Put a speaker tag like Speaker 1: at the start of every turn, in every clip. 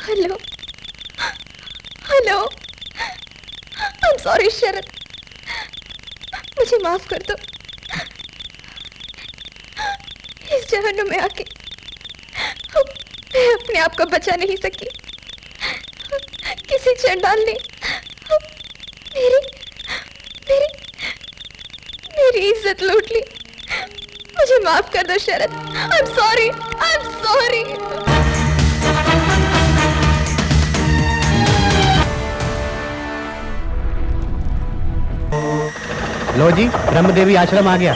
Speaker 1: Hello hello, I am sorry Sharad, मुझे माफ कर दो। इस जहन्नुम में आके मैं अपने आप को बचा नहीं सकी। किसी चंडाल ने मेरी मेरी मेरी इज्जत लूट ली। मुझे माफ कर दो Sharad, I am sorry, I am sorry.
Speaker 2: लो जी, ब्रह्मदेवी आश्रम आ गया।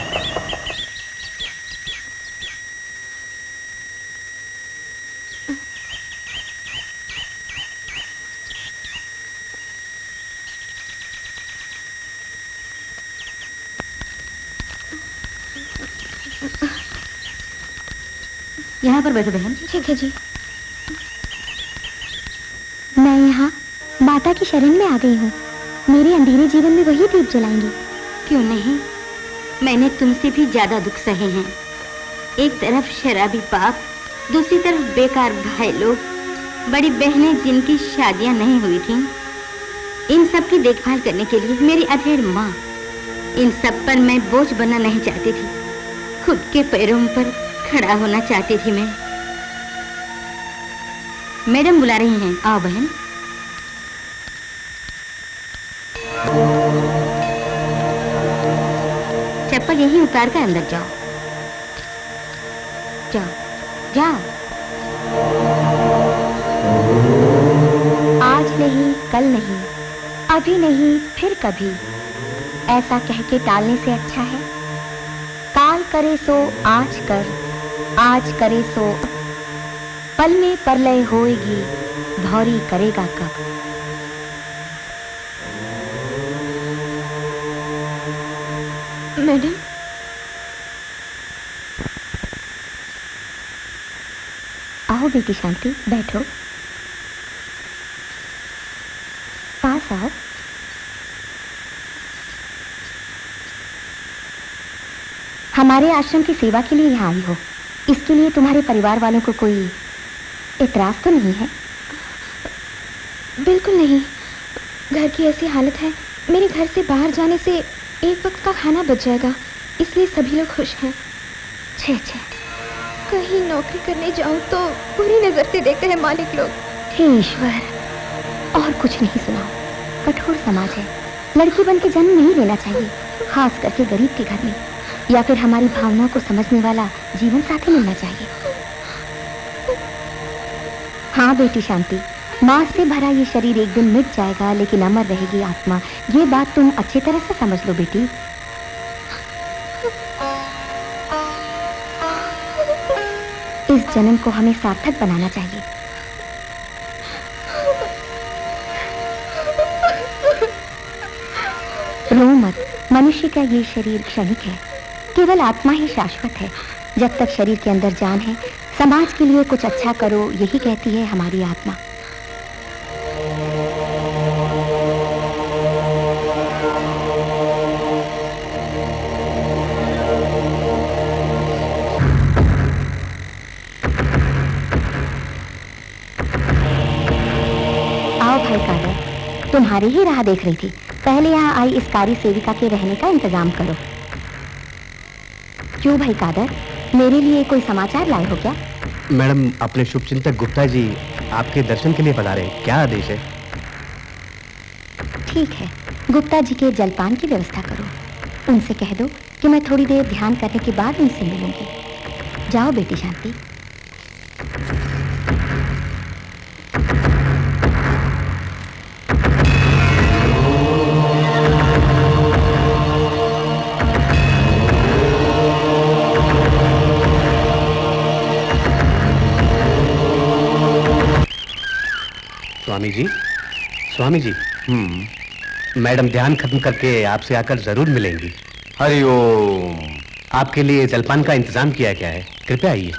Speaker 3: यहाँ पर बैठो बहन।
Speaker 1: ठीक है जी।
Speaker 3: मैं यहाँ माता की शरण में आ गई हूँ। मेरे अंधेरे जीवन में वही दीप जलाएंगी। क्यों नहीं, मैंने तुमसे भी ज्यादा दुख सहे हैं। एक तरफ शराबी बाप, दूसरी तरफ बेकार भाई लोग, बड़ी बहनें जिनकी शादियां नहीं हुई थीं, इन सब की देखभाल करने के लिए मेरी अधेड़ माँ, इन सब पर मैं बोझ बनना नहीं चाहती थी। खुद के पैरों पर खड़ा होना चाहती थी मैं। मैडम बुला रही हैं, आओ बहन। चप्पल यहीं उतार कर अंदर जाओ। जाओ जाओ। आज नहीं, कल नहीं, अभी नहीं, फिर कभी, ऐसा कह के टालने से अच्छा है काल करे सो आज कर, आज करे सो पल में परलय होएगी, भौरी करेगा कब।
Speaker 1: मैडम,
Speaker 3: आओ बेटी शांति, बैठो, पास आओ। हमारे आश्रम की सेवा के लिए यहाँ आई हो, इसके लिए तुम्हारे परिवार वालों को कोई इतराज तो नहीं है?
Speaker 1: बिल्कुल नहीं। घर की ऐसी हालत है, मेरे घर से बाहर जाने से एक वक्त का खाना बच जाएगा, इसलिए सभी लोग खुश हैं।
Speaker 3: छे छे,
Speaker 1: कहीं नौकरी करने जाऊं तो बुरी नजर से देखते हैं मालिक लोग।
Speaker 3: हे ईश्वर, और कुछ नहीं सुनाओ। कठोर समाज है, लड़की बन के जन्म नहीं लेना चाहिए, खास करके गरीब के घर में, या फिर हमारी भावनाओं को समझने वाला जीवन साथी मिलना चाहिए। हाँ बेटी शांति, मांस से भरा ये शरीर एक दिन मिट जाएगा, लेकिन अमर रहेगी आत्मा। ये बात तुम अच्छी तरह से समझ लो बेटी। इस जन्म को हमें सार्थक बनाना चाहिए। रो मत, मनुष्य का ये शरीर क्षणिक है, केवल आत्मा ही शाश्वत है। जब तक शरीर के अंदर जान है, समाज के लिए कुछ अच्छा करो, यही कहती है हमारी आत्मा। आओ भाई कादर, तुम्हारी ही राह देख रही थी। पहले यहाँ आई इस कारी सेविका के रहने का इंतजाम करो। क्यों भाई कादर, मेरे लिए कोई समाचार लाए हो क्या?
Speaker 2: मैडम, अपने शुभचिंतक गुप्ता जी आपके दर्शन के लिए पधारे हैं। क्या आदेश है?
Speaker 3: ठीक है, गुप्ता जी के जलपान की व्यवस्था करो। उनसे कह दो कि मैं थोड़ी देर ध्यान करने के बाद उनसे मिलूंगी। जाओ बेटी शांति।
Speaker 2: स्वामी जी, स्वामी जी, मैडम ध्यान खत्म करके आपसे आकर जरूर मिलेंगी।
Speaker 4: हरिओम।
Speaker 2: आपके लिए जलपान का इंतजाम किया गया है, कृपया आइए।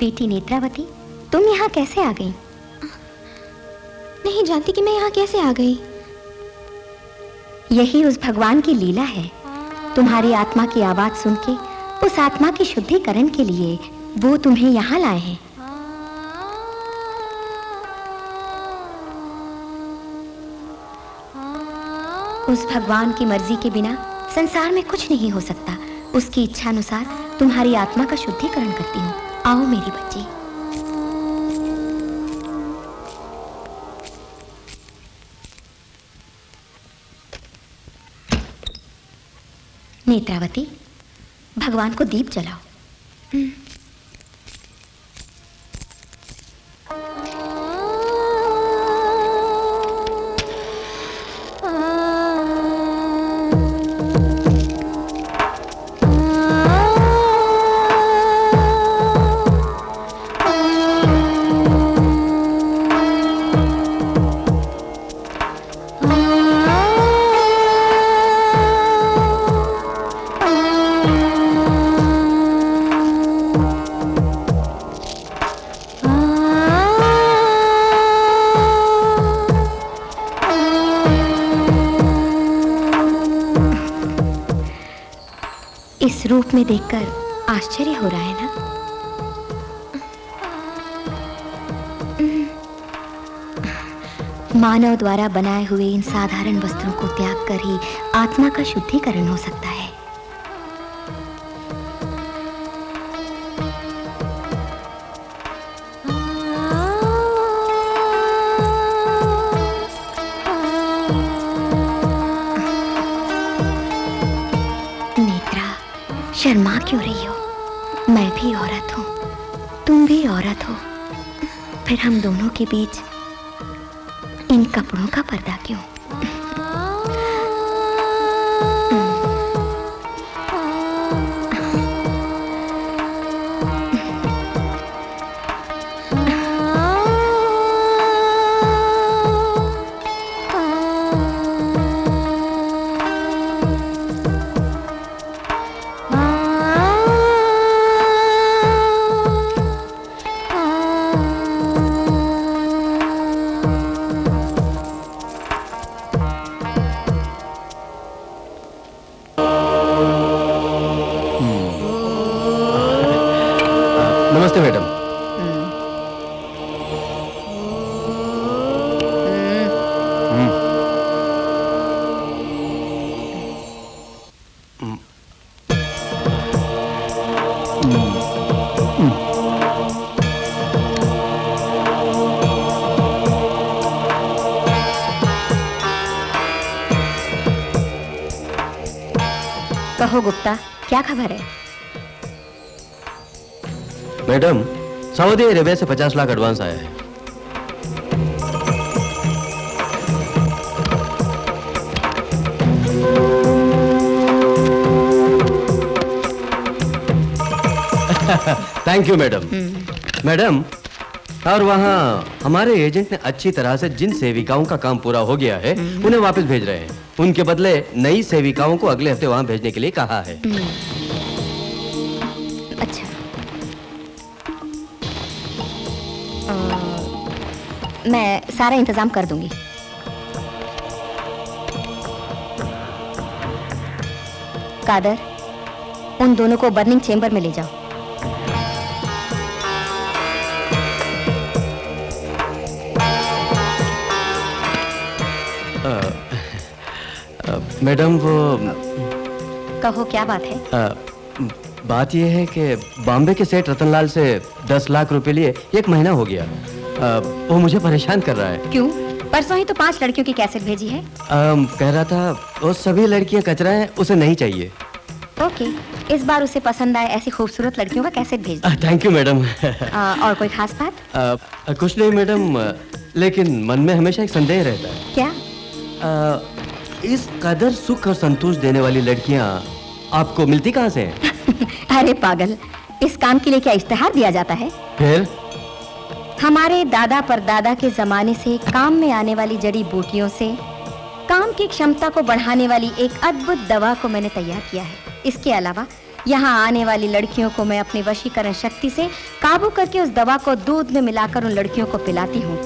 Speaker 3: बेटी नेत्रावती, तुम यहाँ कैसे आ गई?
Speaker 1: नहीं जानती कि मैं यहाँ कैसे आ गई।
Speaker 3: यही उस भगवान की लीला है। तुम्हारी आत्मा की आवाज सुन के उस आत्मा की शुद्धिकरण के लिए वो तुम्हें यहाँ लाए हैं। उस भगवान की मर्जी के बिना संसार में कुछ नहीं हो सकता। उसकी इच्छा अनुसार तुम्हारी आत्मा का शुद्धिकरण करती हूँ। आओ मेरी बच्ची। नेत्रावती, भगवान को दीप जलाओ। इस रूप में देखकर आश्चर्य हो रहा है ना? मानव द्वारा बनाए हुए इन साधारण वस्त्रों को त्याग कर ही आत्मा का शुद्धिकरण हो सकता है। शर्मा क्यों रही हो? मैं भी औरत हूँ, तुम भी औरत हो, फिर हम दोनों के बीच इन कपड़ों का पर्दा क्यों?
Speaker 2: नमस्ते मैडम।
Speaker 3: कहो गुप्ता, क्या खबर है?
Speaker 4: मैडम, सऊदी अरेबिया से 50 लाख एडवांस आया है। Thank you madam. मैडम, और वहाँ हमारे एजेंट ने अच्छी तरह से जिन सेविकाओं का काम पूरा हो गया है उन्हें वापस भेज रहे हैं। उनके बदले नई सेविकाओं को अगले हफ्ते वहाँ भेजने के लिए कहा है।
Speaker 3: अच्छा, मैं सारा इंतजाम कर दूंगी। कादर, उन दोनों को बर्निंग चेंबर में ले जाओ।
Speaker 4: मैडम, वो
Speaker 3: कहो, क्या बात है?
Speaker 4: बात यह है कि बॉम्बे के सेठ रतनलाल से 10 लाख रुपए लिए 1 महीना हो गया। वो मुझे परेशान कर रहा है।
Speaker 3: क्यों? परसों ही तो 5 लड़कियों की कैसेट भेजी है।
Speaker 4: कह रहा था वो सभी लड़कियां कचरा हैं, उसे नहीं चाहिए।
Speaker 3: ओके, इस बार उसे पसंद आए ऐसी खूबसूरत लड़कियों का कैसेट भेज दो।
Speaker 4: Thank you madam.
Speaker 3: और कोई खास बात?
Speaker 4: कुछ नहीं मैडम, लेकिन मन में हमेशा एक संदेह रहता है।
Speaker 3: क्या?
Speaker 4: इस कदर सुख और संतोष देने वाली लड़कियां आपको मिलती कहाँ से हैं?
Speaker 3: अरे पागल, इस काम के लिए क्या इश्तेहार दिया जाता है?
Speaker 4: फिर?
Speaker 3: हमारे दादा परदादा के जमाने से काम में आने वाली जड़ी बूटियों से काम की क्षमता को बढ़ाने वाली एक अद्भुत दवा को मैंने तैयार किया है। इसके अलावा यहाँ आने वाली लड़कियों को मैं अपनी वशीकरण शक्ति से काबू करके उस दवा को दूध में मिलाकर उन लड़कियों को पिलाती हूँ।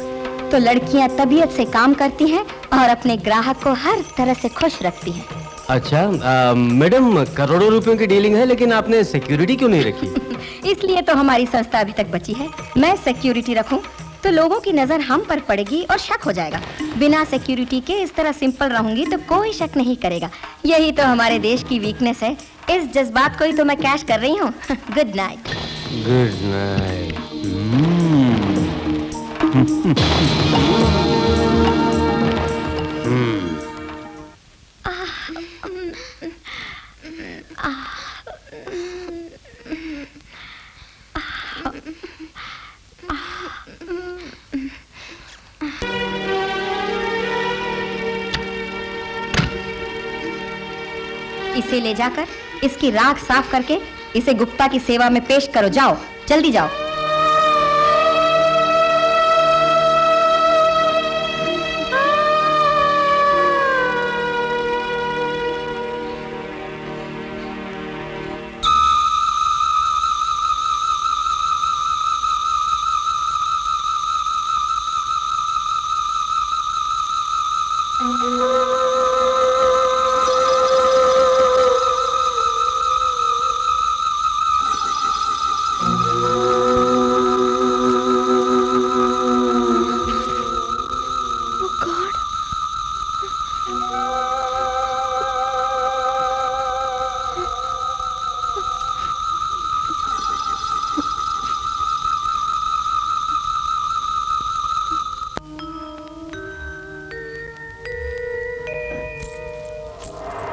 Speaker 3: तो लड़कियाँ तबीयत से काम करती हैं और अपने ग्राहक को हर तरह से खुश रखती हैं।
Speaker 4: अच्छा मैडम, करोड़ों रुपयों की डीलिंग है, लेकिन आपने सिक्योरिटी क्यों नहीं रखी?
Speaker 3: इसलिए तो हमारी संस्था अभी तक बची है। मैं सिक्योरिटी रखूं तो लोगों की नजर हम पर पड़ेगी और शक हो जाएगा। बिना सिक्योरिटी के इस तरह सिंपल रहूंगी तो कोई शक नहीं करेगा। यही तो हमारे देश की वीकनेस है। इस जज्बात को ही तो मैं कैश कर रही हूँ। Good night.
Speaker 4: Good night.
Speaker 3: इसे ले जाकर इसकी राख साफ करके इसे गुप्ता की सेवा में पेश करो। जाओ, जल्दी जाओ।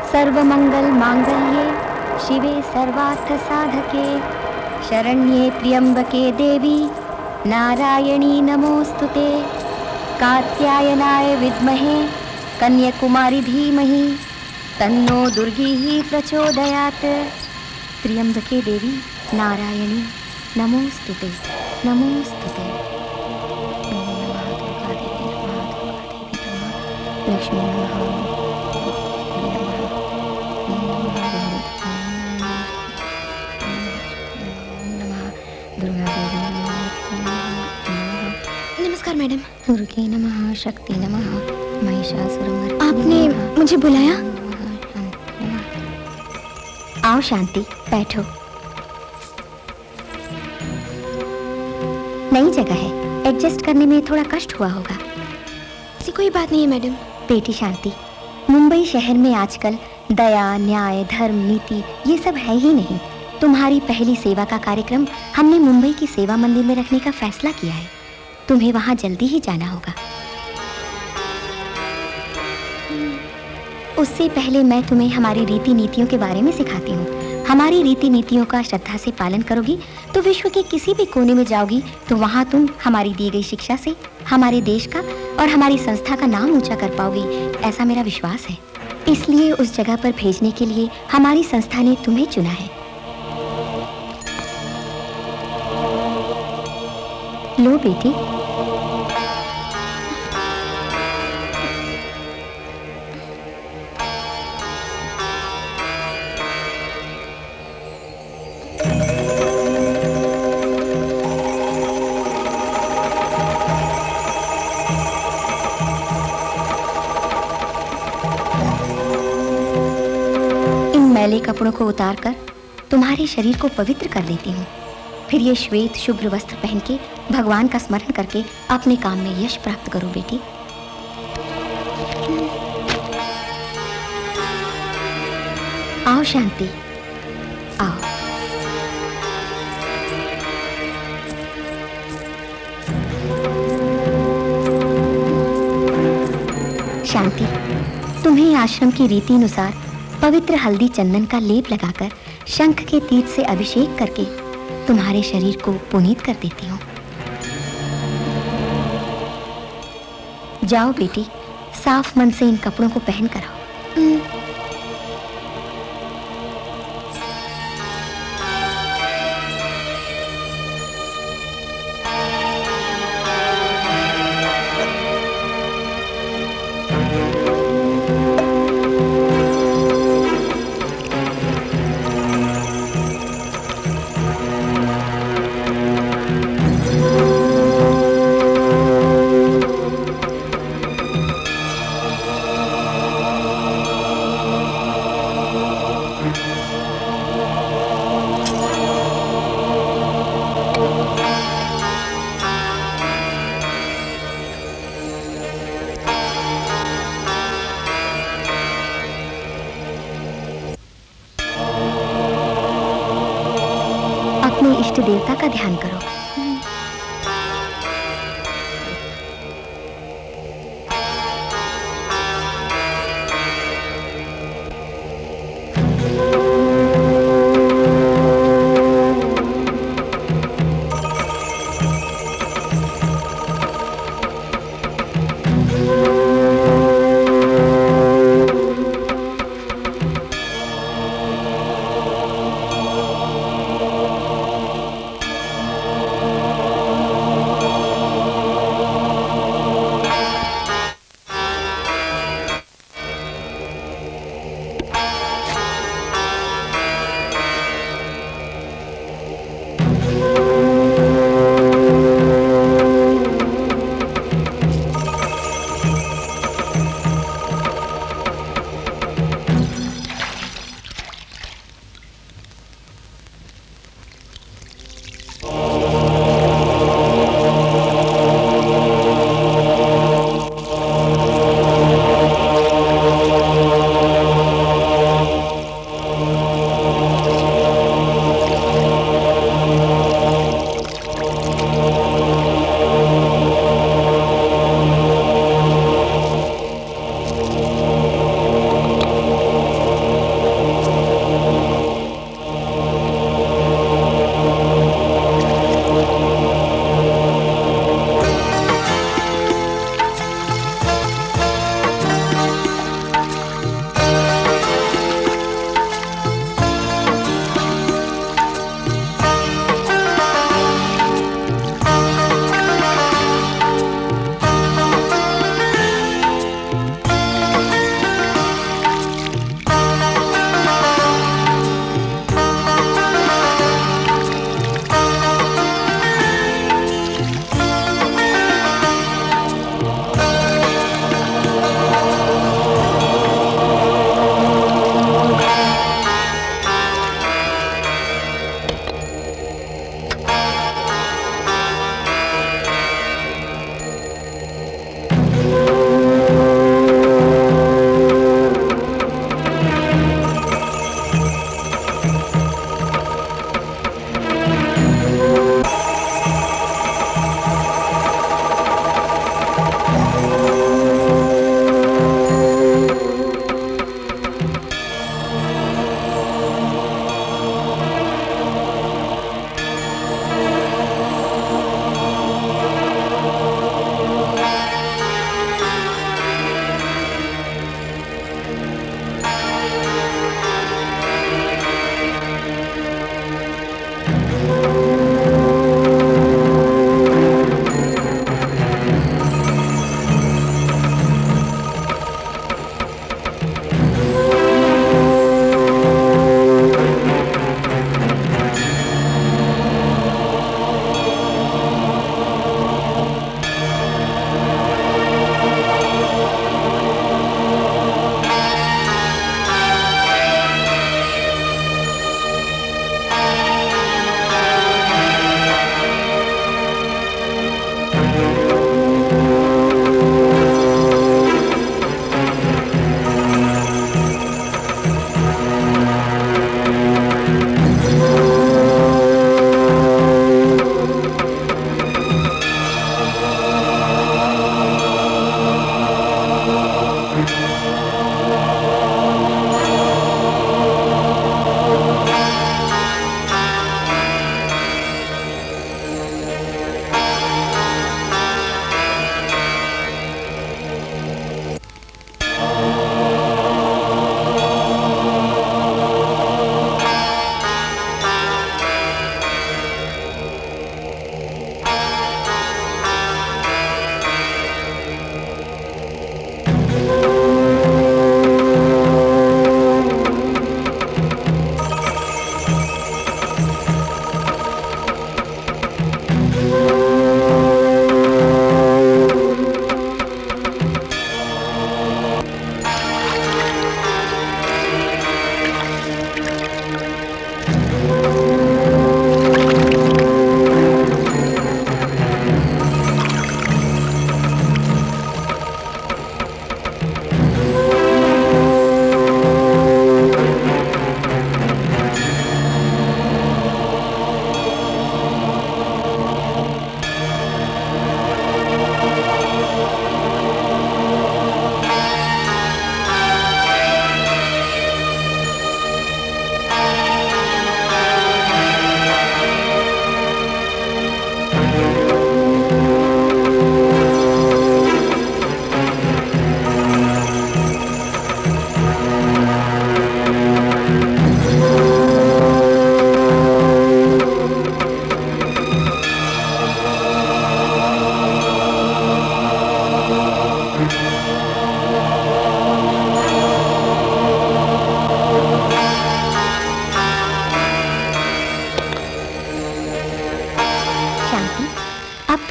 Speaker 3: सर्वमंगल मांगल्ये शिवे सर्वार्थ साधके शरण्ये त्र्यंबके देवी नारायणी नमोस्तुते। कात्यायनाय विद्महे कन्याकुमारी धीमहि तन्नो दुर्गी प्रचोदयात्। त्र्यंबके देवी नारायणी नमोस्तुते नमोस्तुते। लक्ष्मी नमः।
Speaker 1: नमस्कार मैडम।
Speaker 3: दुर्गे नमः, शक्ति नमः, महिषासुरमर्दिनी।
Speaker 1: आपने मुझे बुलाया?
Speaker 3: आओ शांति, बैठो। नई जगह है, एडजस्ट करने में थोड़ा कष्ट हुआ होगा।
Speaker 1: ऐसी कोई बात नहीं है मैडम।
Speaker 3: बेटी शांति, मुंबई शहर में आजकल दया, न्याय, धर्म, नीति ये सब है ही नहीं। तुम्हारी पहली सेवा का कार्यक्रम हमने मुंबई की सेवा मंदिर में रखने का फैसला किया है। तुम्हें वहां जल्दी ही जाना होगा। उससे पहले मैं तुम्हें हमारी रीति नीतियों के बारे में सिखाती हूँ। हमारी रीति नीतियों का श्रद्धा से पालन करोगी तो विश्व के किसी भी कोने में जाओगी तो वहाँ तुम हमारी दी गई शिक्षा से हमारे देश का और हमारी संस्था का नाम ऊंचा कर पाओगी, ऐसा मेरा विश्वास है। इसलिए उस जगह पर भेजने के लिए हमारी संस्था ने तुम्हें चुना है। लो बेटी। मैले कपड़ों को उतारकर तुम्हारे शरीर को पवित्र कर लेती हूँ। फिर ये श्वेत शुभ्र वस्त्र पहन के भगवान का स्मरण करके अपने काम में यश प्राप्त करो बेटी। आओ शांति, आओ। शांति, तुम्हें आश्रम की रीति अनुसार पवित्र हल्दी चंदन का लेप लगाकर शंख के तीर्थ से अभिषेक करके तुम्हारे शरीर को पुनीत कर देती हूँ। जाओ बेटी, साफ मन से इन कपड़ों को पहन कर आओ। इष्ट देवता का ध्यान करो।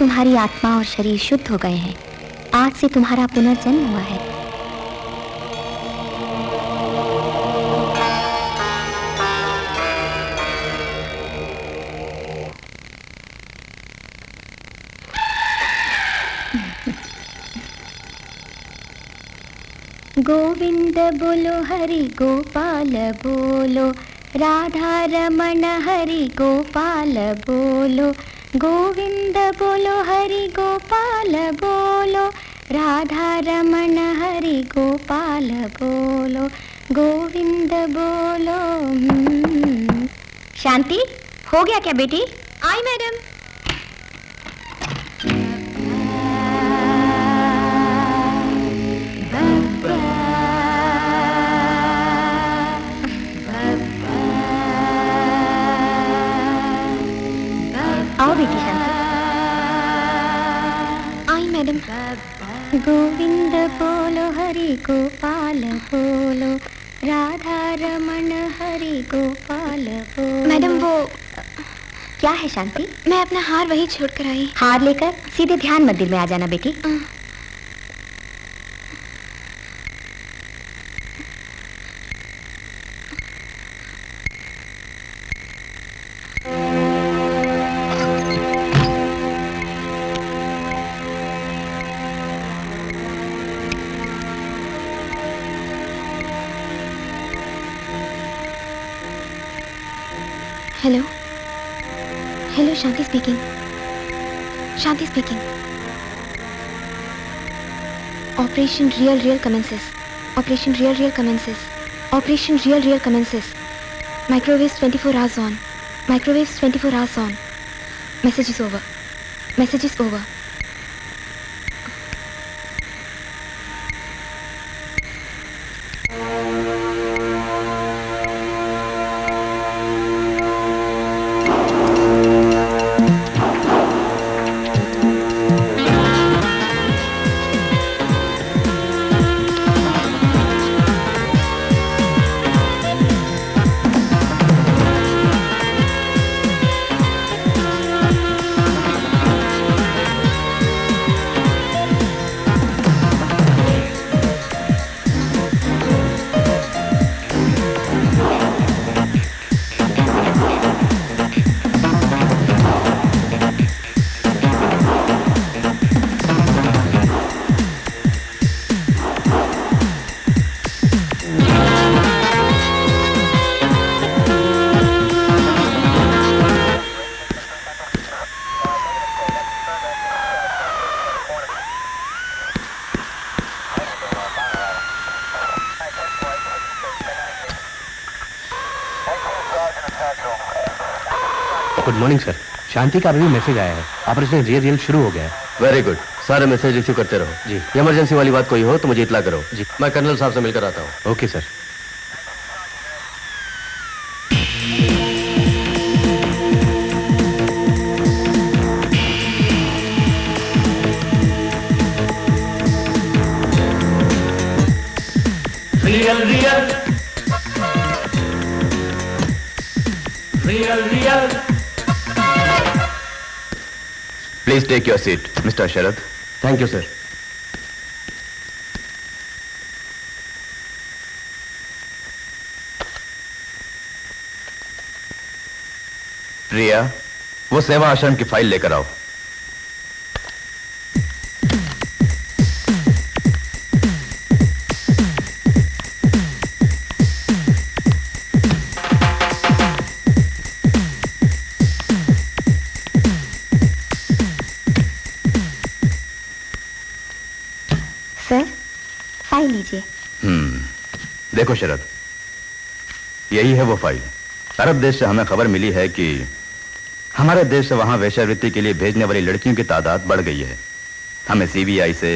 Speaker 3: तुम्हारी आत्मा और शरीर शुद्ध हो गए हैं। आज से तुम्हारा पुनर्जन्म हुआ है। गोविंद बोलो हरि गोपाल बोलो, राधा रमण हरि गोपाल बोलो। गोविंद बोलो हरि गोपाल बोलो, राधा रमण हरि गोपाल बोलो। गोविंद बोलो। शांति, हो गया क्या बेटी?
Speaker 1: आई मैडम।
Speaker 3: आओ बेटी शांति।
Speaker 1: आई मैडम।
Speaker 3: गोविंद बोलो हरि गोपाल बोलो, राधा रमण हरि गोपाल बोलो।
Speaker 1: मैडम वो
Speaker 3: क्या है शांति?
Speaker 1: मैं अपना हार वहीं छोड़ कर आई।
Speaker 3: हार लेकर सीधे ध्यान मंदिर में आ जाना बेटी।
Speaker 1: Hello hello, Shanti speaking. Shanti speaking. Operation real commences. Operation real commences. Operation real commences. Microwaves 24 hours on. Microwaves 24 hours on. Message is over. Message is over.
Speaker 2: Good morning sir. Shanti का अभी मैसेज आया है, operation real शुरू हो गया है।
Speaker 4: Very good, सारे message receive करते रहो
Speaker 2: जी।
Speaker 4: इमरजेंसी वाली बात कोई हो तो मुझे इतला करो
Speaker 2: जी।
Speaker 4: मैं कर्नल साहब से मिलकर आता हूँ।
Speaker 2: Okay sir.
Speaker 5: real. Please take your seat, Mr. Sharad.
Speaker 4: Thank you sir.
Speaker 5: Priya, वो सेवा आश्रम की फाइल लेकर आओ।
Speaker 3: सर, फाइल लीजिए।
Speaker 5: देखो शरद, यही है वो फाइल। अरब देश से हमें खबर मिली है कि हमारे देश से वहां वेश्यावृत्ति के लिए भेजने वाली लड़कियों की तादाद बढ़ गई है। हमें सीबीआई से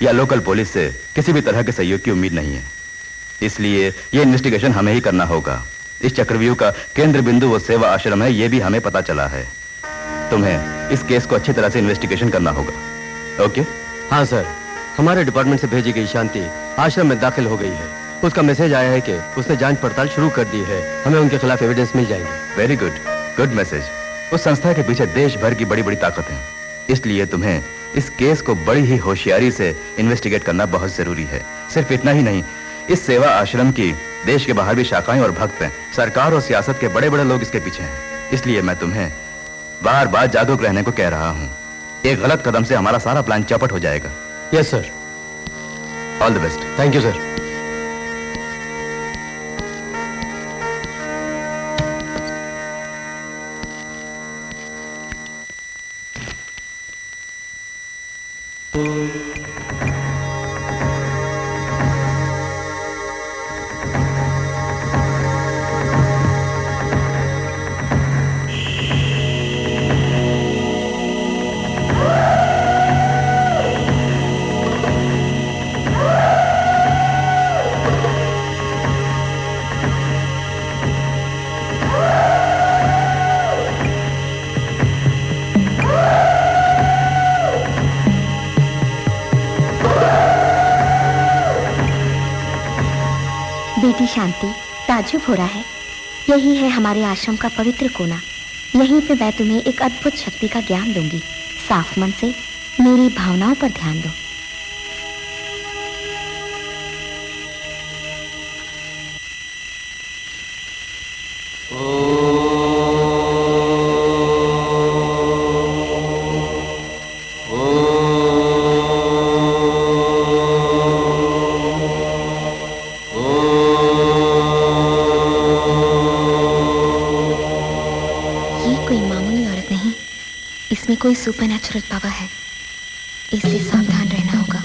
Speaker 5: या लोकल पुलिस से किसी भी तरह के सहयोग की उम्मीद नहीं है, इसलिए ये इन्वेस्टिगेशन हमें ही करना होगा। इस चक्रव्यूह का केंद्र बिंदु वो सेवा आश्रम है, ये भी हमें पता चला है। तुम्हें इस केस को अच्छी तरह से इन्वेस्टिगेशन करना होगा। ओके?
Speaker 4: हाँ सर, हमारे डिपार्टमेंट से भेजी गई शांति आश्रम में दाखिल हो गई है। उसका मैसेज आया है कि उसने जांच पड़ताल शुरू कर दी है। हमें उनके खिलाफ एविडेंस मिल जाएंगे।
Speaker 5: Very good, good message. उस संस्था के पीछे देश भर की बड़ी बड़ी ताकत है, इसलिए तुम्हें इस केस को बड़ी ही होशियारी से इन्वेस्टिगेट करना बहुत जरूरी है। सिर्फ इतना ही नहीं, इस सेवा आश्रम की देश के बाहर भी शाखाएं और भक्त हैं। सरकार और सियासत के बड़े बड़े लोग इसके पीछे हैं। इसलिए मैं तुम्हें बार बार जागरूक रहने को कह रहा हूं। एक गलत कदम से हमारा सारा प्लान चौपट हो जाएगा।
Speaker 4: Yes sir.
Speaker 5: All the best.
Speaker 4: Thank you sir.
Speaker 3: बेटी शांति, ताज्जुब हो रहा है। यही है हमारे आश्रम का पवित्र कोना। यहीं पे मैं तुम्हें एक अद्भुत शक्ति का ज्ञान दूंगी। साफ मन से मेरी भावनाओं पर ध्यान दो। कोई सुपरनैचुरल पावर है, इससे सावधान रहना होगा।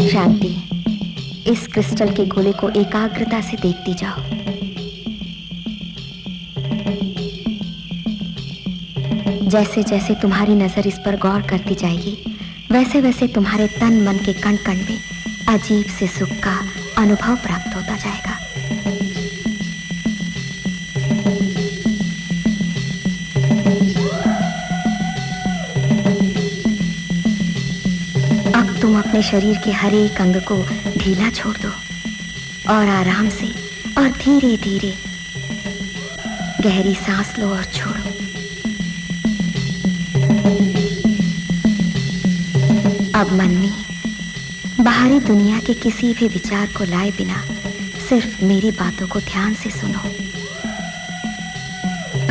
Speaker 3: शांति, इस क्रिस्टल के गोले को एकाग्रता से देखती जाओ। जैसे जैसे तुम्हारी नजर इस पर गौर करती जाएगी, वैसे वैसे तुम्हारे तन मन के कण कण में अजीब से सुख का अनुभव प्राप्त होता जाएगा। अब तुम अपने शरीर के हर एक अंग को ढीला छोड़ दो और आराम से और धीरे धीरे गहरी सांस लो और छोड़ो। अब मन में बाहरी दुनिया के किसी भी विचार को लाए बिना सिर्फ मेरी बातों को ध्यान से सुनो।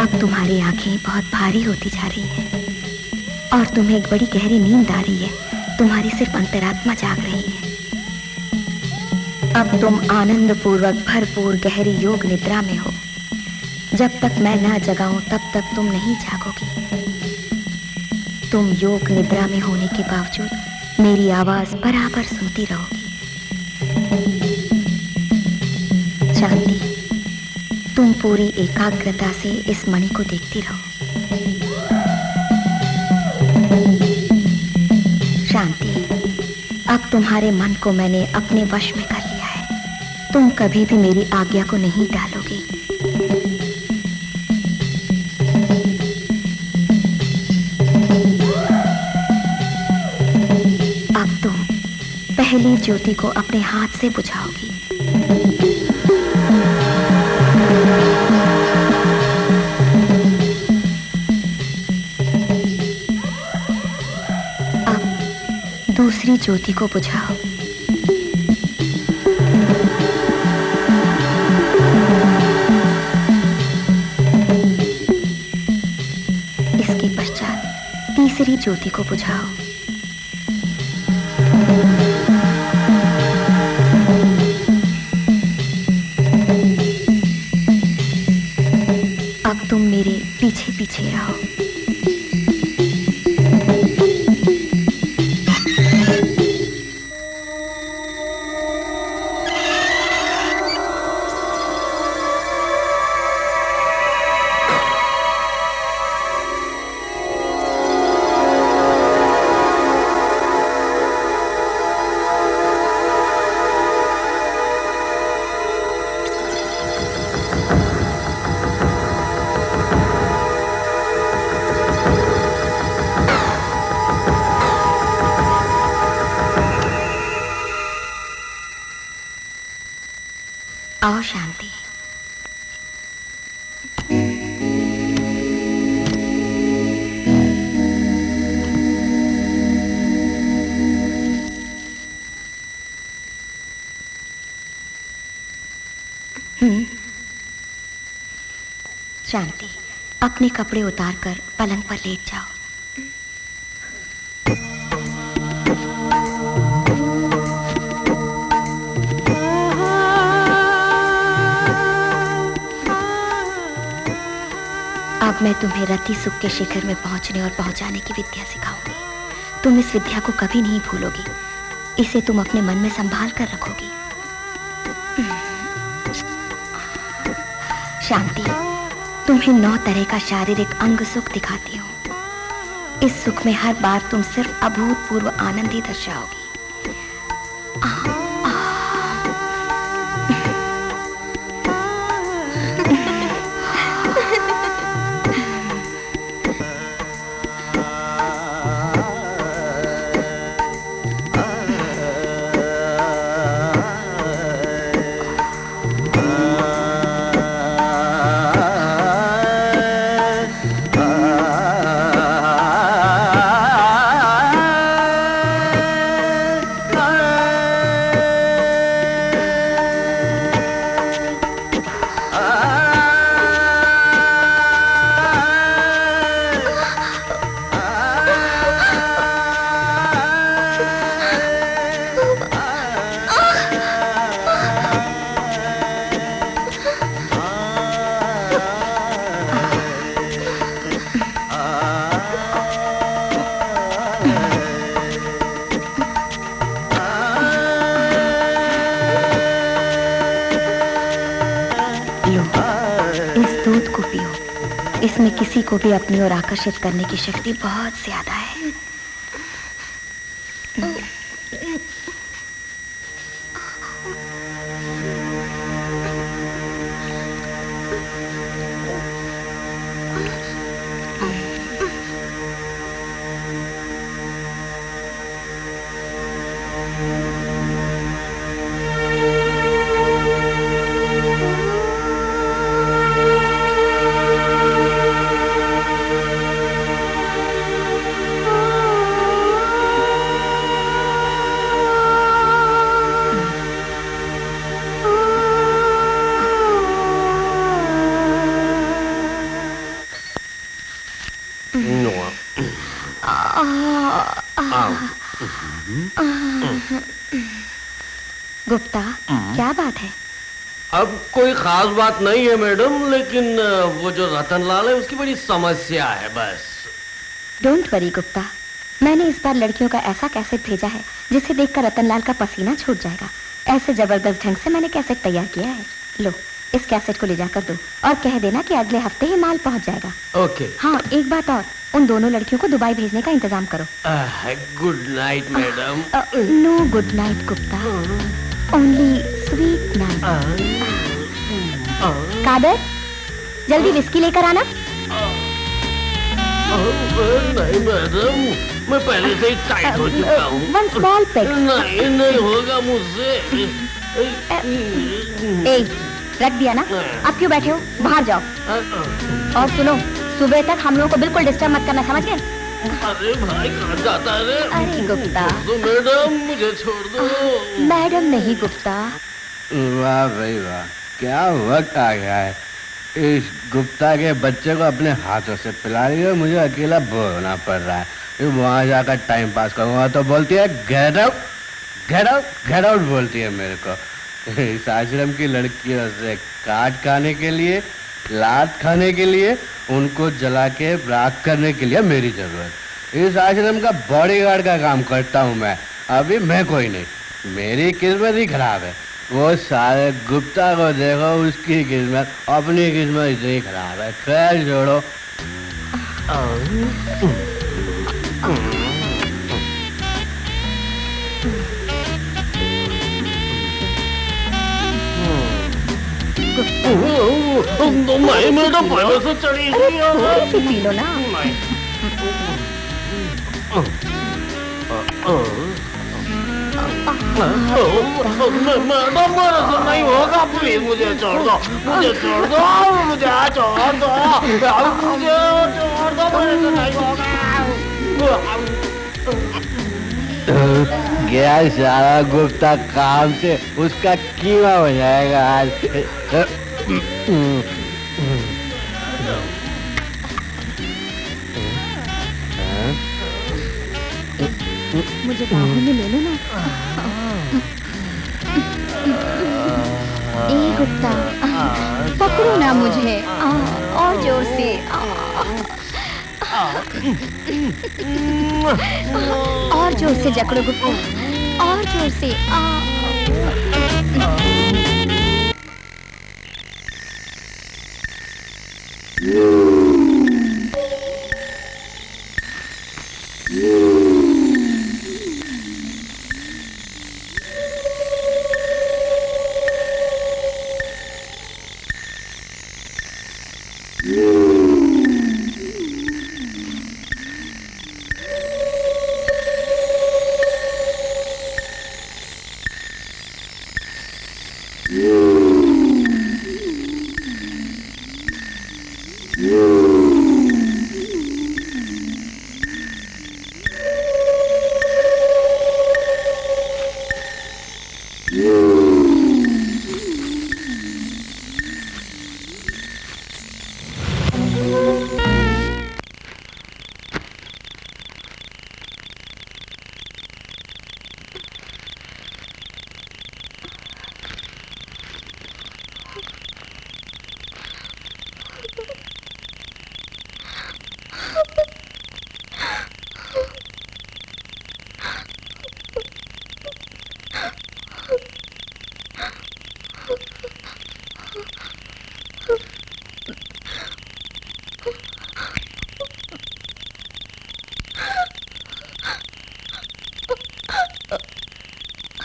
Speaker 3: अब तुम्हारी आंखें बहुत भारी होती जा रही हैं और तुम्हें एक बड़ी गहरी नींद आ रही है। तुम्हारी सिर्फ अंतरात्मा जाग रही है। अब तुम आनंद पूर्वक भरपूर गहरी योग निद्रा में हो। जब तक मैं ना जगाऊं तब तक तुम नहीं जागोगी। तुम योग निद्रा में होने के बावजूद मेरी आवाज बराबर सुनती रहोगी। शांति, तुम पूरी एकाग्रता से इस मणि को देखती रहो। शांति, अब तुम्हारे मन को मैंने अपने वश में कर लिया है। तुम कभी भी मेरी आज्ञा को नहीं टालोगे। अब तुम पहली ज्योति को अपने हाथ से बुझाओगी। दूसरी ज्योति को बुझाओ। इसके पश्चात तीसरी ज्योति को बुझाओ। अब तुम मेरे पीछे पीछे आओ। आओ शांति। शांति, अपने कपड़े उतारकर पलंग पर लेट जाओ। अब मैं तुम्हें रति सुख के शिखर में पहुंचने और पहुंचाने की विद्या सिखाऊंगी। तुम इस विद्या को कभी नहीं भूलोगी। इसे तुम अपने मन में संभाल कर रखोगी। शांति, तुम्हें 9 तरह का शारीरिक अंग सुख दिखाती हूँ। इस सुख में हर बार तुम सिर्फ अभूतपूर्व आनंद ही दर्शाओगी। इसमें किसी को भी अपनी ओर आकर्षित करने की शक्ति बहुत ज्यादा है। गुप्ता, क्या बात है?
Speaker 4: अब कोई खास बात नहीं है मैडम, लेकिन वो जो रतनलाल है उसकी बड़ी समस्या है बस।
Speaker 3: डोंट वरी गुप्ता, मैंने इस बार लड़कियों का ऐसा कैसेट भेजा है जिसे देखकर रतनलाल का पसीना छूट जाएगा। ऐसे जबरदस्त ढंग से मैंने कैसेट तैयार किया है। लो, इस कैसेट को ले जाकर दो और कह देना कि अगले हफ्ते ही माल पहुंच जाएगा।
Speaker 4: ओके।
Speaker 3: हाँ, एक बात और, उन दोनों लड़कियों को दुबई भेजने का इंतजाम करो।
Speaker 4: Good night madam.
Speaker 3: No good night Gupta, only sweet night. Kadar, जल्दी विस्की लेकर आना।
Speaker 4: नहीं मैडम, मैं पहले से ही टाइट हो चुका हूँ।
Speaker 3: One small peg.
Speaker 4: नहीं होगा मुझसे।
Speaker 3: रख दिया ना, अब क्यों बैठे हो? बाहर जाओ। और सुनो, सुबह तक हम लोगों को बिल्कुल डिस्टर्ब मत करना, समझ गए?
Speaker 4: अरे भाई, कहाँ जाता है?
Speaker 3: अरे गुप्ता,
Speaker 4: तो मैडम मुझे छोड़ दो।
Speaker 3: मैडम नहीं गुप्ता।
Speaker 2: वाह भाई वाह, क्या वक्त आ गया है। इस गुप्ता के बच्चे को अपने हाथों से पिला रही है, मुझे अकेला बोर होना पड़ रहा है। वहां जाकर टाइम पास करूंगा तो बोलती है get out, get out, get out बोलती है मेरे को। इस आश्रम की लड़कियों से काट खाने के लिए, लात खाने के लिए, उनको जला के राख करने के लिए मेरी जरूरत। इस आश्रम का बॉडीगार्ड का काम करता हूँ मैं। अभी मैं कोई नहीं, मेरी किस्मत ही खराब है। वो सारे गुप्ता को देखो, उसकी किस्मत, अपनी किस्मत इतनी खराब है। खैर छोड़ो।
Speaker 4: मैं तो पहले से चढ़ी हुई
Speaker 3: थोड़ी सी पी लो ना।
Speaker 2: नहीं होगा, प्लीज मुझे छोड़ दो, मुझे छोड़ दो, मुझे छोड़ दो, मुझे छोड़ दो, मेरे से नहीं होगा। गया सारा गुप्ता काम से, उसका कीमा हो जाएगा आज।
Speaker 3: मुझे बाहों में ले लो ना। ए गुप्ता,
Speaker 1: पकड़ो ना मुझे, और जोर से। और जोर से जकड़ो गुप्ता, और जोर से।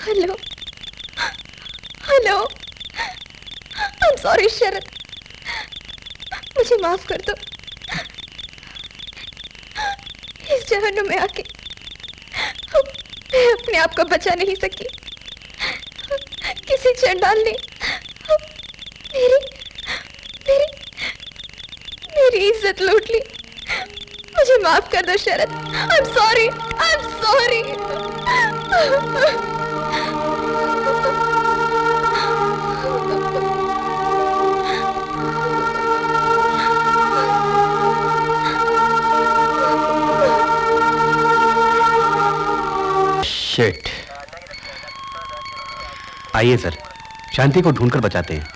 Speaker 1: Hello, hello, I am sorry Sharad, मुझे माफ कर दो। इस जहन्नुम में आके मैं अपने आप को बचा नहीं सकी। किसी चंडाल ने मेरी मेरी मेरी इज्जत लूट ली। मुझे माफ कर दो Sharad, I am sorry, I am sorry.
Speaker 2: Shit. आइए सर, शांति को ढूंढकर बचाते हैं।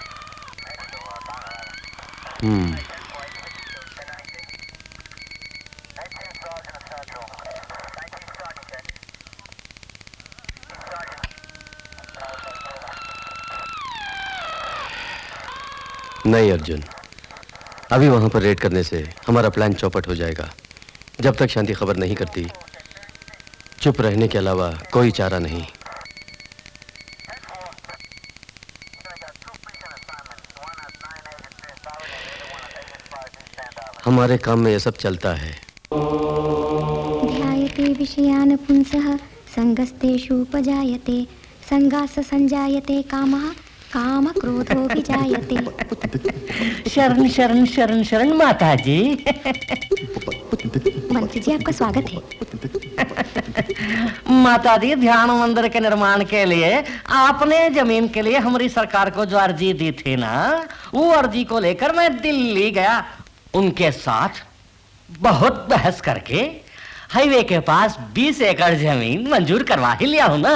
Speaker 4: नहीं अर्जुन, अभी वहां पर रेड करने से हमारा प्लान चौपट हो जाएगा। जब तक शांति खबर नहीं करती, चुप रहने के अलावा कोई चारा नहीं। हमारे काम में यह सब चलता है।
Speaker 3: ध्यायते विषयान पुंसः संगस्तेषुपजायते संगास संजायते कामः काम क्रोधो विजायते।
Speaker 6: शरण शरण शरण शरण माता जी।
Speaker 3: मंत्री जी, आपका स्वागत है।
Speaker 6: माता जी, ध्यान मंदिर के निर्माण के लिए आपने जमीन के लिए हमारी सरकार को जो अर्जी दी थी ना, वो अर्जी को लेकर मैं दिल्ली गया। उनके साथ बहुत बहस करके हाईवे के पास 20 एकड़ जमीन मंजूर करवा ही लिया हूं ना।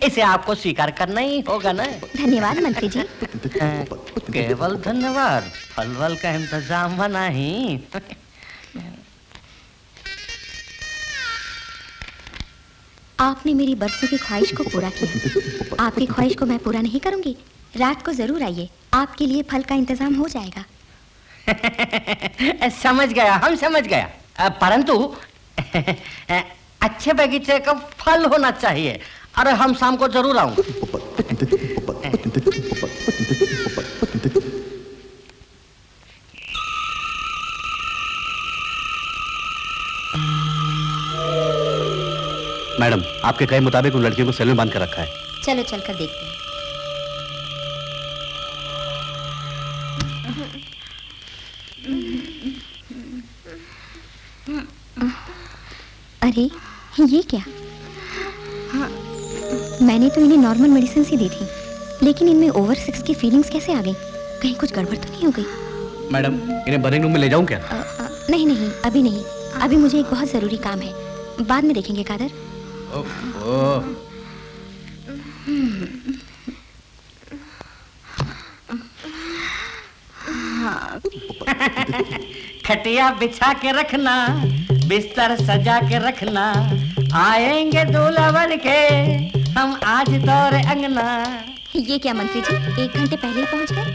Speaker 6: इसे आपको स्वीकार करना ही होगा ना।
Speaker 3: धन्यवाद मंत्री जी।
Speaker 6: केवल धन्यवाद, फल वल का इंतजाम बना ही।
Speaker 3: आपने मेरी बरसों की ख्वाहिश को पूरा किया। आपकी ख्वाहिश को मैं पूरा नहीं करूंगी। रात को जरूर आइए, आपके लिए फल का इंतजाम हो जाएगा।
Speaker 6: समझ गया, हम समझ गया। परंतु अच्छे बगीचे का फल होना चाहिए। अरे हम शाम को जरूर आऊंगा।
Speaker 2: मैडम, आपके कहे मुताबिक उन लड़कियों को सेल में बांध कर रखा है।
Speaker 3: चलो चलकर देखते हैं। अरे ये क्या? मैंने तो इन्हें नॉर्मल मेडिसिन ही दी थी, लेकिन इनमें ओवर 6 की फीलिंग्स कैसे आ गई? कहीं कुछ गड़बड़ तो नहीं हो गई?
Speaker 2: मैडम, इन्हें बर्निंग रूम में ले जाऊं क्या?
Speaker 3: नहीं नहीं, अभी नहीं। अभी मुझे एक बहुत जरूरी काम है, बाद में देखेंगे कादर।
Speaker 6: खटिया बिछा के रखना, बिस्तर सजा के रखना, आएंगे दूल्हा बन के हम आज दौरे अंगना।
Speaker 3: ये क्या मंत्री जी, 1 घंटे पहले ही पहुंच गए?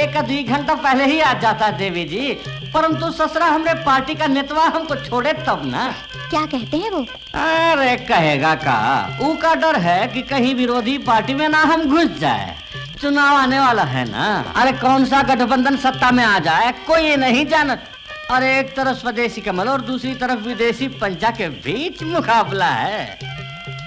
Speaker 6: 1-2 घंटा पहले ही आ जाता देवी जी, परंतु ससुरा हमने पार्टी का नेतवा हमको छोड़े तब ना।
Speaker 3: क्या कहते हैं वो?
Speaker 6: अरे कहेगा का, ऊ का डर है कि कहीं विरोधी पार्टी में ना हम घुस जाए। चुनाव आने वाला है ना, अरे कौन सा गठबंधन सत्ता में आ जाए कोई ये नहीं जानत। और एक तरफ स्वदेशी कमल और दूसरी तरफ विदेशी पंचा के बीच मुकाबला है।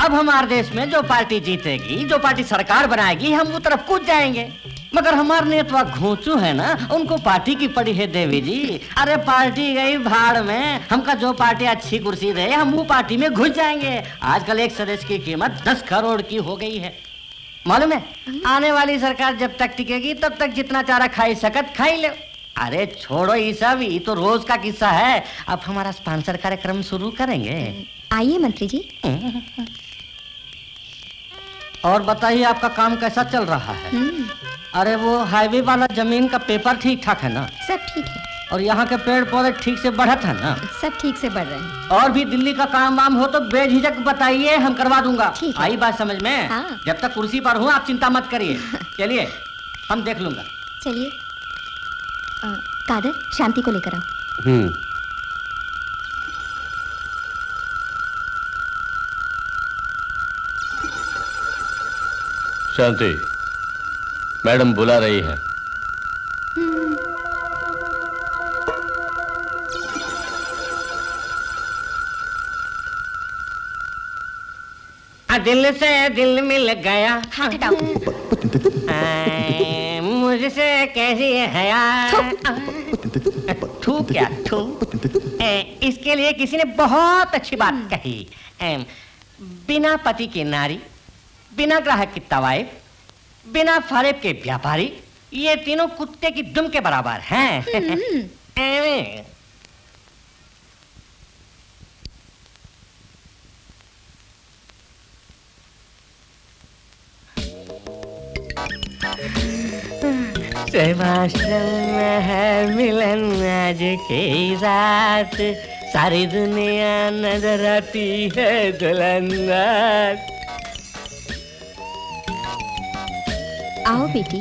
Speaker 6: अब हमारे देश में जो पार्टी जीतेगी, जो पार्टी सरकार बनाएगी, हम वो तरफ कूद जाएंगे। मगर हमारे नेतवा घोंचू है ना, उनको पार्टी की पड़ी है देवी जी। अरे पार्टी गई भाड़ में, हमका जो पार्टी अच्छी कुर्सी दे हम वो पार्टी में घुस जाएंगे। आजकल एक सदस्य की कीमत 10 करोड़ की हो गई है। मालूम है, आने वाली सरकार जब तक टिकेगी तब तक जितना चारा खाई सकत खाई ले। अरे छोड़ो ये सब, ये तो रोज का किस्सा है। अब हमारा स्पॉन्सर कार्यक्रम शुरू करेंगे।
Speaker 3: आइए मंत्री जी।
Speaker 6: और बताइए आपका काम कैसा चल रहा है? अरे वो हाईवे वाला जमीन का पेपर ठीक ठाक है ना?
Speaker 3: सब ठीक है।
Speaker 6: और यहाँ के पेड़ पौधे ठीक से बढ़त है ना?
Speaker 3: सब ठीक से बढ़ रहे हैं।
Speaker 6: और भी दिल्ली का काम वाम हो तो बेझिझक बताइए, हम करवा दूंगा। आई बात समझ में?
Speaker 3: हाँ।
Speaker 6: जब तक कुर्सी पर हूँ आप चिंता मत करिए। चलिए हम देख लूंगा।
Speaker 3: चलिए। कादर, शांति को लेकर आओ।
Speaker 4: शांति, मैडम बुला रही है।
Speaker 6: दिल से दिल मिल गया।
Speaker 3: हाथ हटाओ।
Speaker 6: मुझसे कैसी है यार? थू क्या थू? इसके लिए किसी ने बहुत अच्छी बात कही। बिना पति के नारी, बिना ग्राहक की तवाइफ, बिना फरेब के व्यापारी, ये तीनों कुत्ते की दुम के बराबर हैं। सेबास्टन में है मिलन आज की रात, सारी दुनिया नजर आती है दुल्हन।
Speaker 3: आओ बेटी।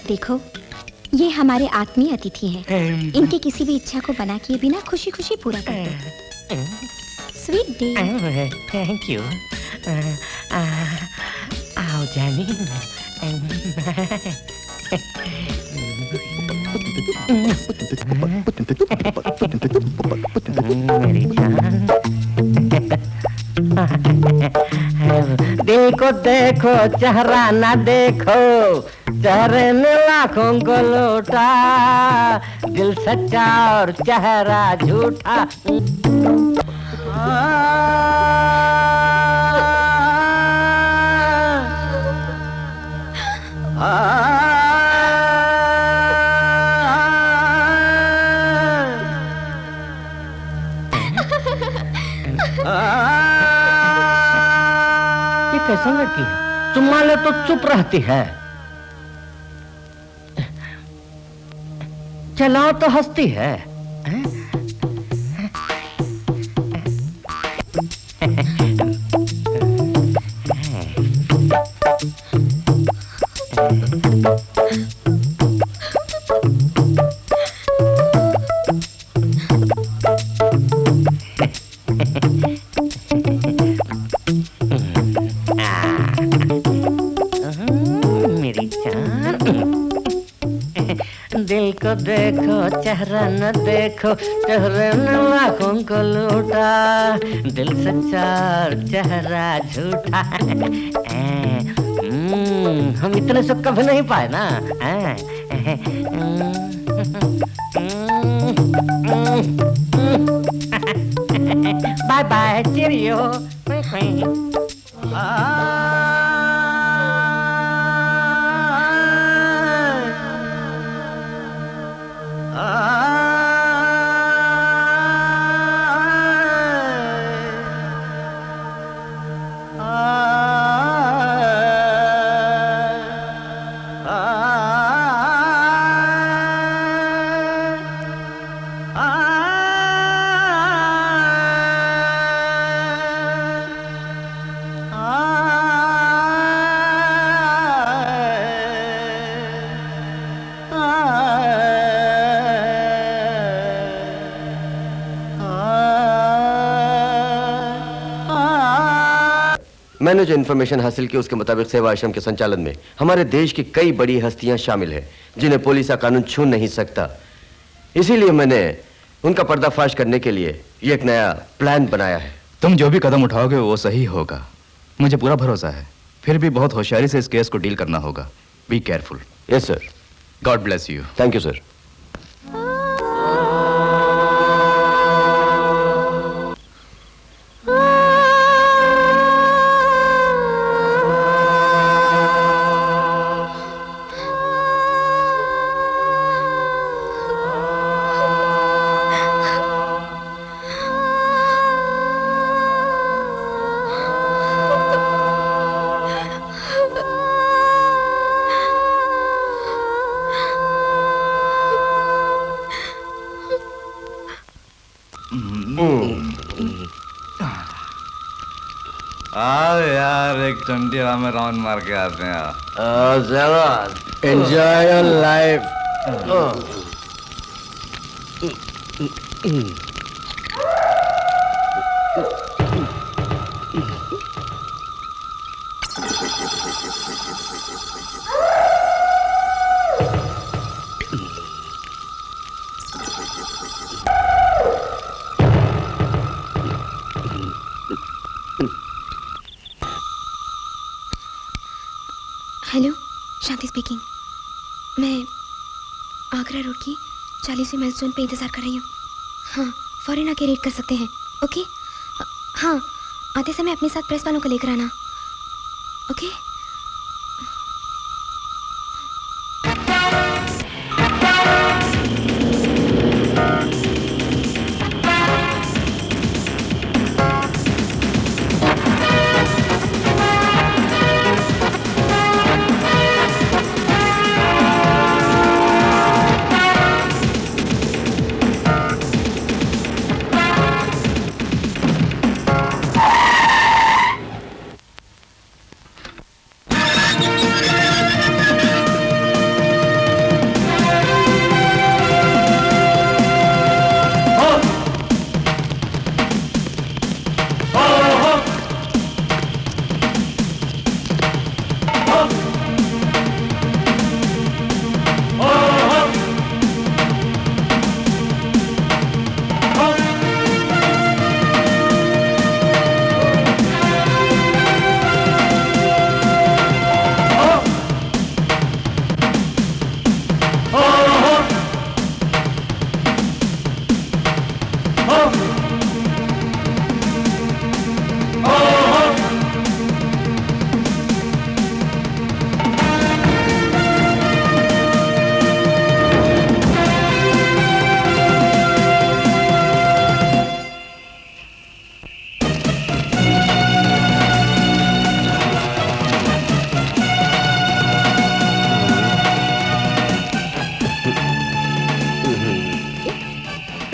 Speaker 3: देखो, ये हमारे आत्मीय अतिथि हैं। इनकी किसी भी इच्छा को बना किए बिना खुशी खुशी पूरा कर दो। Sweet day.
Speaker 6: Thank you. आओ जानी। मेरी जान। दिल को देखो चेहरा ना देखो, चेहरे ने लाखों को लूटा, दिल सच्चा और चेहरा झूठा। ये कैसा लड़की है? चुम्मा ले तो चुप रहती है, चलाओ तो हंसती है। मेरी जान, दिल को देखो चेहरा चेहरा न देखो, चेहरे ने लाखों को लूटा, दिल सच्चा चेहरा झूठा। हम इतने सुख कभी नहीं पाए ना। Bye bye, cheerio.
Speaker 4: मैंने जो इन्फॉर्मेशन हासिल की उसके मुताबिक सेवा आश्रम के संचालन में हमारे देश की कई बड़ी हस्तियां शामिल हैं जिन्हें पुलिस का कानून छू नहीं सकता। इसीलिए मैंने उनका पर्दाफाश करने के लिए ये एक नया प्लान बनाया है।
Speaker 5: तुम जो भी कदम उठाओगे वो सही होगा, मुझे पूरा भरोसा है। फिर भी बहुत होशियारी से इस केस को डील करना होगा। Be careful.
Speaker 4: Yes sir.
Speaker 5: God bless you.
Speaker 4: Thank you sir.
Speaker 7: आओ यार, एक चंडीगढ़ में राउंड मार के आते हैं।
Speaker 2: Enjoy your life.
Speaker 1: Hello, Shanti speaking. मैं आगरा रोड की 40वीं माइल जोन पे इंतज़ार कर रही हूँ। हाँ, फौरन आके रेड कर सकते हैं। ओके? हाँ, आते समय अपने साथ प्रेस वालों को लेकर आना। ओके?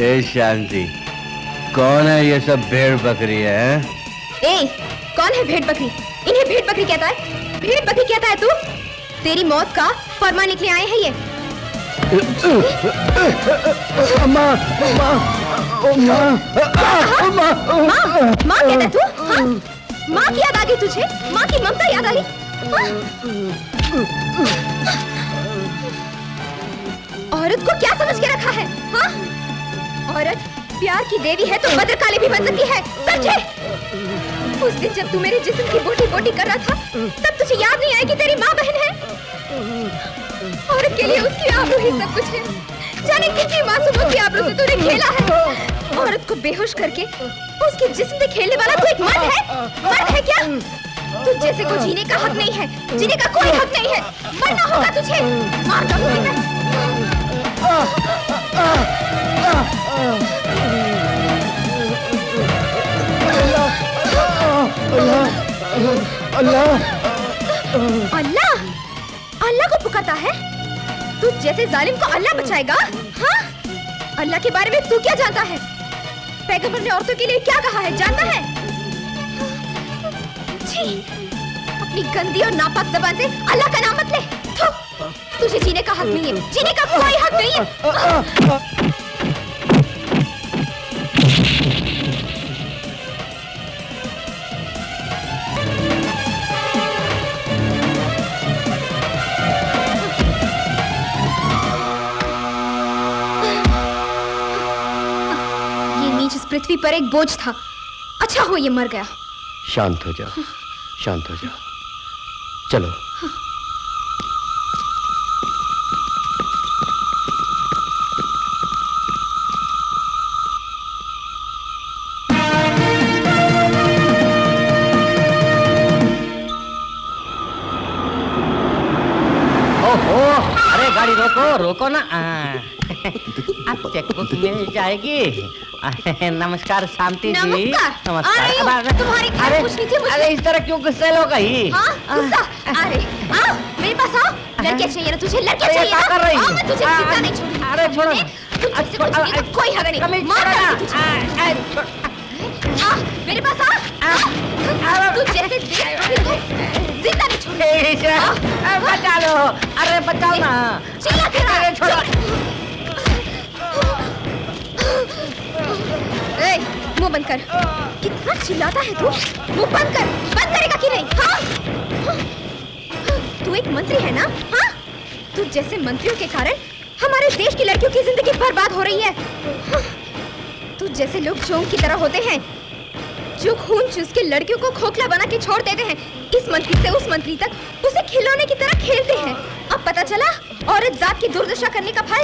Speaker 2: ए शांति, कौन है ये सब भेड़ बकरी है?
Speaker 1: ए, कौन है भेड़ बकरी? इन्हें भेड़ बकरी कहता है? भेड़ बकरी कहता है तू? तेरी मौत का फरमान निकले आए हैं ये।
Speaker 2: माँ, माँ, माँ,
Speaker 1: माँ, माँ कहता है तू? हाँ? माँ की याद आ गई तुझे? माँ की ममता याद आ गई? हाँ? औरत को क्या समझ के रखा है? हाँ? औरत प्यार की देवी है तो भद्रकाली भी बन सकती है, समझे? उस दिन जब तू मेरे जिस्म की बोटी बोटी कर रहा था, तब तुझे याद नहीं आया कि तेरी माँ बहन है? औरत के लिए उसकी आबरू ही सब कुछ है। जाने कितनी मासूमों की आबरू से तूने खेला है। औरत को बेहोश करके उसके जिस्म से खेलने वाला तू एक मर्द है? मर्द है क्या? तुझ जैसे को जीने का हक नहीं है, जीने का कोई हक नहीं है। मरना होगा तुझे, मार डालूंगी मैं। अल्लाह अल्लाह को पुकारता है? तू जैसे जालिम को अल्लाह बचाएगा? हाँ? अल्लाह के बारे में तू क्या जानता है? पैगंबर ने औरतों के लिए क्या कहा है जानता है? छी, अपनी गंदी और नापाक ज़बान से अल्लाह का नाम मत ले। तुझे जीने का हक नहीं है, जीने का कोई हक नहीं है। पृथ्वी पर एक बोझ था, अच्छा हो ये मर गया।
Speaker 4: शांत हो जाओ, शांत हो जाओ, चलो।
Speaker 6: ओहो, अरे गाड़ी रोको, रोको ना। अब चेकबुक मिल जाएगी। नमस्कार शांति जी।
Speaker 1: नमस्कार। तुम्हारी क्या पूछनी थी मुझसे?
Speaker 6: अरे इस तरह क्यों गुस्से हो गई?
Speaker 1: हाँ, गुस्सा? अरे आओ मेरे पास आओ। लड़के चाहिए ना तुझे? लड़के चाहिए ना?
Speaker 6: कर रही?
Speaker 1: मैं तुझे जिंदा नहीं छोड़ूंगी।
Speaker 6: अरे छोड़ो।
Speaker 1: कोई हक नहीं। मार डालूंगी तुझे। मेरे पास आ। तू जैसे जिंदा नहीं छोड़ूंगी।
Speaker 6: बचा लो। अरे बचाओ ना।
Speaker 1: चिल्ला तेरा।
Speaker 6: छोड़ो।
Speaker 1: मुंह बंद कर। कितना चिल्लाता है तू? मुंह बंद कर। बंद करेगा कि नहीं? हाँ? तू एक मंत्री है ना? हाँ? तू जैसे मंत्रियों के कारण हमारे देश की लड़कियों की जिंदगी बर्बाद हो रही है। हाँ? तू जैसे लोग चोंग की तरह होते हैं जो खून चूस के लड़कियों को खोखला बना के छोड़ देते हैं, इस मंत्री से उस मंत्री तक उसे खिलौने की तरह खेलते हैं। अब पता चला औरत जात की दुर्दशा करने का फल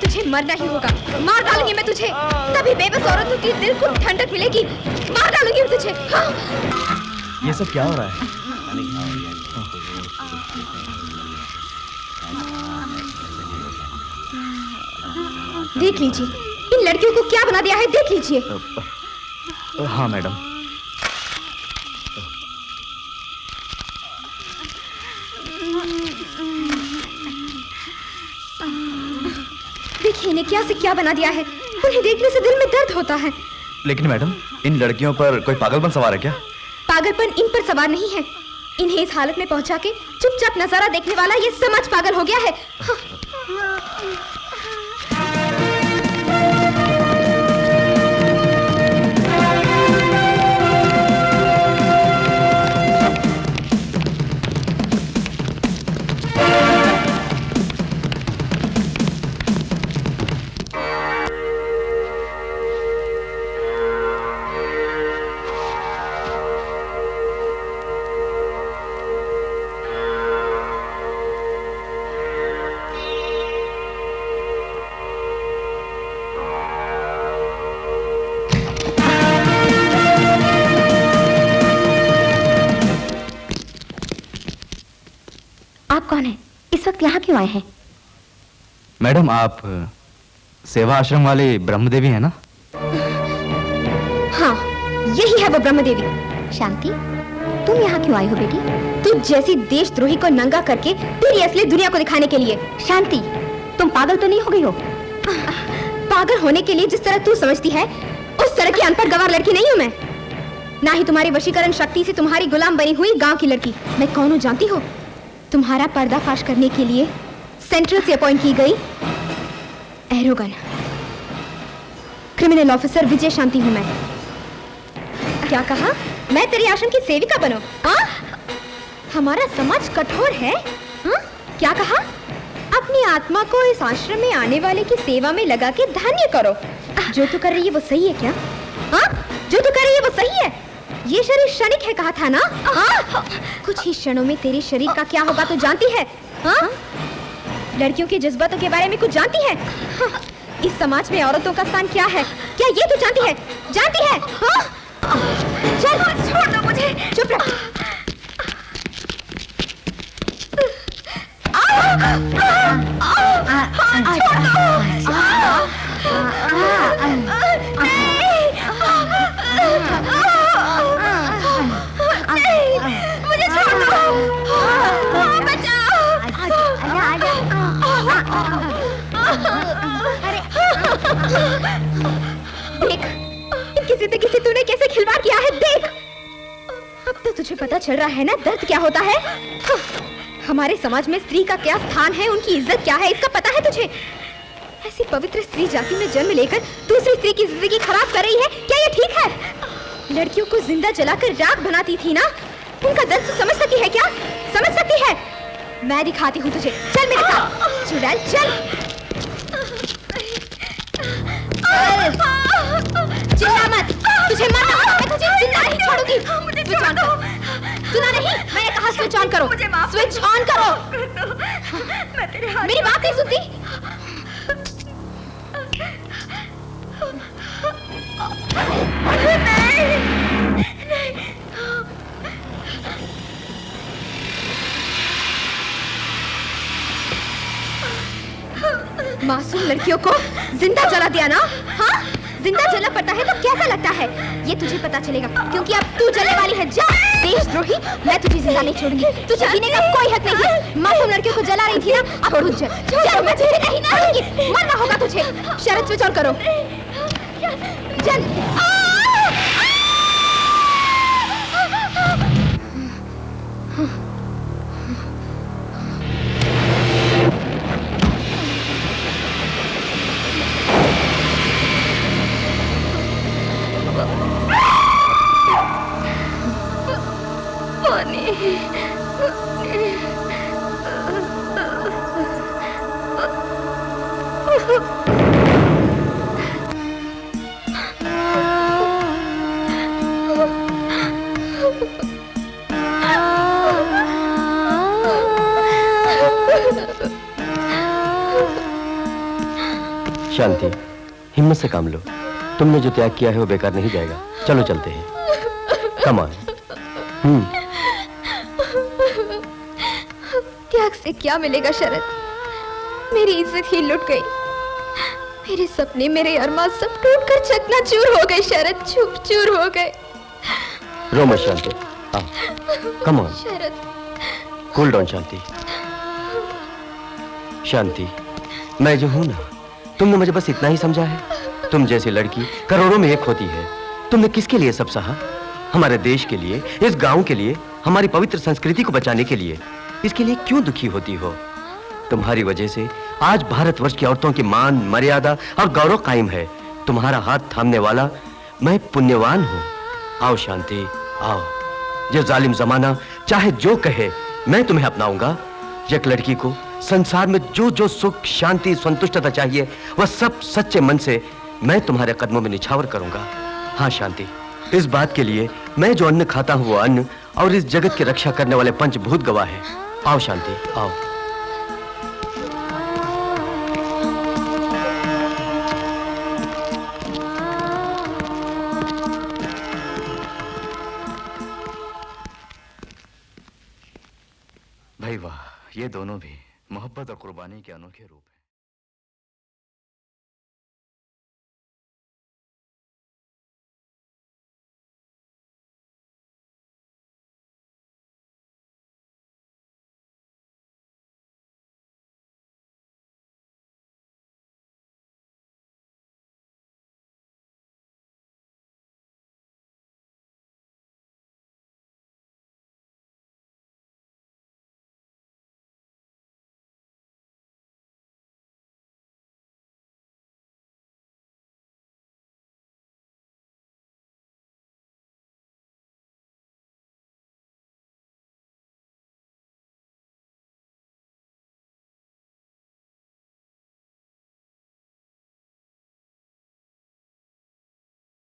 Speaker 1: तुझे मरना ही होगा। मार डालूंगी मैं तुझे, तभी बेबस औरतों की दिल को ठंडक मिलेगी। मार डालूंगी मैं तुझे। हाँ?
Speaker 8: ये सब क्या हो रहा है?
Speaker 1: देख लीजिए इन लड़कियों को क्या बना दिया है, देख लीजिए।
Speaker 8: हाँ मैडम।
Speaker 1: देखिए इन्हें क्या से क्या बना दिया है। उन्हें देखने से दिल में दर्द होता है।
Speaker 8: लेकिन मैडम इन लड़कियों पर कोई पागलपन सवार है क्या?
Speaker 1: पागलपन इन पर सवार नहीं है। इन्हें इस हालत में पहुंचा के चुपचाप नजारा देखने वाला ये समझ पागल हो गया है। हाँ। कौन है? इस वक्त यहाँ क्यों आए हैं?
Speaker 8: मैडम आप सेवा आश्रम वाली ब्रह्मदेवी है ना?
Speaker 1: हाँ, यही है वो ब्रह्मदेवी।
Speaker 3: शांति, तुम यहाँ क्यों आई हो बेटी?
Speaker 1: तू जैसी देशद्रोही को नंगा करके तेरी असली दुनिया को दिखाने के लिए।
Speaker 3: शांति, तुम पागल तो नहीं हो गई हो?
Speaker 1: पागल होने के लिए जिस तरह तू समझती है उस तरह की अनपढ़ गंवार लड़की नहीं हूँ मैं। ना ही तुम्हारी वशीकरण शक्ति से तुम्हारी गुलाम बनी हुई गांव की लड़की। मैं कौन हूँ जानती हो? तुम्हारा पर्दाफाश करने के लिए सेंट्रल से अपॉइंट की गई एरोगन क्रिमिनल ऑफिसर विजय शांति हूँ मैं। क्या कहा? मैं तेरी आश्रम की सेविका बनो? हाँ? हमारा समाज कठोर है? हाँ? क्या कहा? अपनी अपनी आत्मा को इस आश्रम में आने वाले की सेवा में लगा के धन्य करो। जो तू कर रही है वो सही है क्या? हाँ, जो तू कर रही है वो सही है? ये शरीर क्षणिक है कहा था ना? हाँ, कुछ ही क्षणों में तेरे शरीर का क्या होगा तो जानती है? हाँ, लड़कियों के जज्बातों के बारे में कुछ जानती है? हाँ? इस समाज में औरतों का स्थान क्या है, क्या ये तू जानती है? जानती है? हाँ? चल छोड़ दो मुझे। चुप रह। मुझे छोड़ दो। बचाओ। देख, इनकी जिंदगी से तूने कैसे खिलवाड़ किया है। देख, अब तो तुझे पता चल रहा है ना दर्द क्या होता है। हमारे समाज में स्त्री का क्या स्थान है, उनकी इज्जत क्या है, इसका पता है तुझे? ऐसी पवित्र स्त्री जाति में जन्म लेकर दूसरी स्त्री की जिंदगी खराब कर रही है, क्या ये ठीक है? लड़कियों को जिंदा जलाकर राख बनाती थी ना, उनका दर्द तू समझ सकती है क्या? समझ सकती है? मैं दिखाती हूँ तुझे, चल मेरे साथ। चुड़ैल चल। चिल्ला मत, तुझे मरना होगा, मैं तुझे जिंदा नहीं छोड़ूंगी। स्विच ऑन कर। सुना नहीं, मैंने कहा स्विच ऑन करो। स्विच ऑन करो। मेरी बात नहीं सुनती? मासूम लड़कियों को जिंदा जला दिया ना? हाँ, जिंदा जला पड़ता है तो कैसा लगता है ये तुझे पता चलेगा, क्योंकि अब तू जलने वाली है। जा देशद्रोही, मैं तुझे जिंदा नहीं छोड़ूंगी। तुझे जीने का कोई हक नहीं है। मासूम लड़कियों को जला रही थी ना, अब तू चल। मैं तुझे नहीं छोड़ूंगी, मरना होगा तुझे। शरद स्विच ऑन करो। चल।
Speaker 4: शांति, हिम्मत से काम लो। तुमने जो त्याग किया है वो बेकार नहीं जाएगा। चलो चलते हैं। Come on.
Speaker 1: त्याग से क्या मिलेगा शरद? मेरी इज्जत ही लुट गई। मेरे सपने, मेरे अरमान सब टूटकर चकनाचूर हो गए शरद, चूर हो गए।
Speaker 4: रो मत Shanti, come on.
Speaker 1: Sharad,
Speaker 4: cool down Shanti. Shanti, मैं जो हूं ना, तुमने मुझे बस इतना ही समझा है। तुम जैसी लड़की करोड़ों में एक होती है। तुमने किसके लिए सब सहा? हमारे देश के लिए, इस गांव के लिए, हमारी पवित्र संस्कृति को बचाने के लिए। इसके लिए क्यों दुखी होती हो? तुम्हारी वजह से आज भारतवर्ष की औरतों की मान, मर्यादा और गौरव कायम है। तुम्हारा हाथ थामने वाला मैं पुण्यवान हूं। आओ शांति, आओ। ये जालिम जमाना चाहे जो कहे, मैं तुम्हें अपनाऊंगा। एक लड़की को संसार में जो जो सुख, शांति, संतुष्टता चाहिए, वह सब सच्चे मन से मैं तुम्हारे कदमों में निछावर करूंगा। हाँ शांति, इस बात के लिए मैं जो अन्न खाता हूं वो अन्न और इस जगत की रक्षा करने वाले पंचभूत गवाह हैं। आओ शांति, आओ।
Speaker 5: भाई वाह, ये दोनों भी मोहब्बत और कुर्बानी के अनोखे रूप हैं।